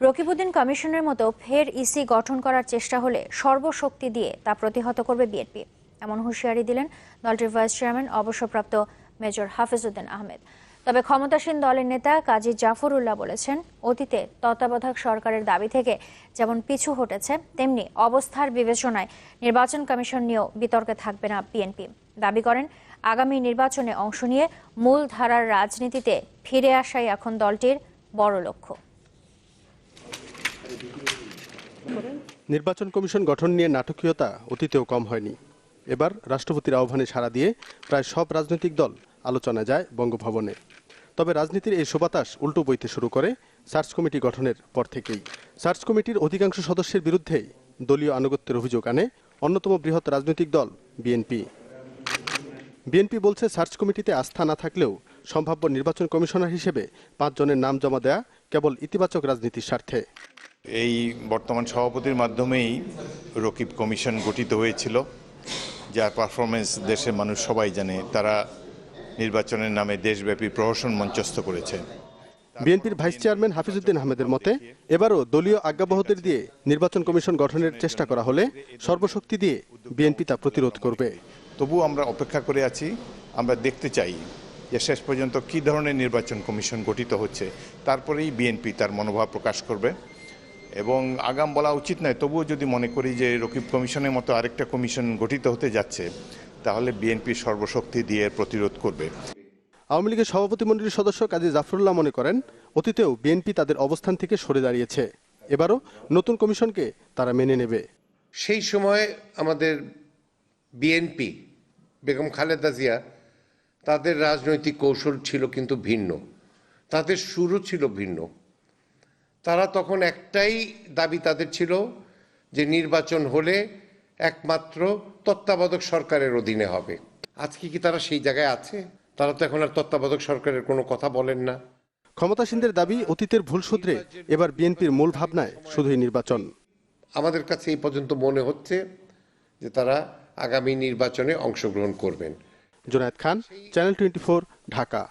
রকিবউদ্দিন কমিশনের মতো ফের ইসি গঠন করার চেষ্টা হলে সর্বশক্তি দিয়ে তা প্রতিহত করবে বিএনপি, এমন হুঁশিয়ারি দিলেন দলটির ভাইস চেয়ারম্যান অবসরপ্রাপ্ত মেজর হাফিজউদ্দিন আহমেদ। তবে ক্ষমতাসীন দলের নেতা কাজী জাফর উল্লাহ বলেছেন, অতীতে তত্ত্বাবধায়ক সরকারের দাবি থেকে যেমন পিছু হটেছে, তেমনি অবস্থার বিবেচনায় নির্বাচন কমিশন নিয়েও বিতর্কে থাকবে না বিএনপি। দাবি করেন, আগামী নির্বাচনে অংশ নিয়ে মূল ধারার রাজনীতিতে ফিরে আসাই এখন দলটির বড় লক্ষ্য। নির্বাচন কমিশন গঠন নিয়ে নাটকীয়তা অতীতেও কম হয়নি। এবার রাষ্ট্রপতির আহ্বানে সাড়া দিয়ে প্রায় সব রাজনৈতিক দল আলোচনা যায় বঙ্গভবনে। তবে রাজনীতির এই সুবাতাস উল্টো বইতে শুরু করে সার্চ কমিটি গঠনের পর থেকেই। সার্চ কমিটির অধিকাংশ সদস্যের বিরুদ্ধেই দলীয় আনুগত্যের অভিযোগ আনে অন্যতম বৃহৎ রাজনৈতিক দল বিএনপি। বিএনপি বলছে, সার্চ কমিটিতে আস্থা না থাকলেও সম্ভাব্য নির্বাচন কমিশনার হিসেবে 5 জনের নাম জমা দেয়া কেবল ইতিবাচক রাজনীতির স্বার্থে। এই বর্তমান সভাপতির মাধ্যমেই রকিব কমিশন গঠিত হয়েছিল, যার পারফরমেন্স দেশের মানুষ সবাই জানে। তারা নির্বাচনের নামে দেশব্যাপী প্রহসন মঞ্চস্থ করেছে। বিএনপির ভাইস চেয়ারম্যান হাফিজউদ্দিন আহমেদের মতে, এবারও দলীয় আজ্ঞাবহদের দিয়ে নির্বাচন কমিশন গঠনের চেষ্টা করা হলে সর্বশক্তি দিয়ে বিএনপি তা প্রতিরোধ করবে। তবু আমরা অপেক্ষা করে আছি, আমরা দেখতে চাই যে শেষ পর্যন্ত কী ধরনের নির্বাচন কমিশন গঠিত হচ্ছে, তারপরেই বিএনপি তার মনোভাব প্রকাশ করবে। এবং আগাম বলা উচিত নয়, তবুও যদি মনে করি যে রকিব কমিশনের মতো আরেকটা কমিশন গঠিত হতে যাচ্ছে, তাহলে বিএনপি সর্বশক্তি দিয়ে প্রতিরোধ করবে। আওয়ামী লীগের সভাপতিমণ্ডলীর সদস্য কাজী জাফরুল্লাহ মনে করেন, অতীতেও বিএনপি তাদের অবস্থান থেকে সরে দাঁড়িয়েছে, এবারও নতুন কমিশনকে তারা মেনে নেবে। সেই সময় আমাদের বিএনপি, বেগম খালেদা জিয়া, তাদের রাজনৈতিক কৌশল ছিল কিন্তু ভিন্ন, তাদের শুরু ছিল ভিন্ন। তারা তখন একটাই দাবি তাদের ছিল যে নির্বাচন হলে একমাত্র তত্ত্বাবধায়ক সরকারের অধীনে হবে। আজকে কি তারা সেই জায়গায় আছে? তারা তো এখন আর তত্ত্বাবধায়ক সরকারের কোনো কথা বলেন না। ক্ষমতাসীনদের দাবি, অতীতের ভুল শুধরে এবার বিএনপির মূল ভাবনায় শুধুই নির্বাচন। আমাদের কাছে এই পর্যন্ত মনে হচ্ছে যে তারা আগামী নির্বাচনে অংশগ্রহণ করবেন। জুনায়েদ খান, চ্যানেল 24, ঢাকা।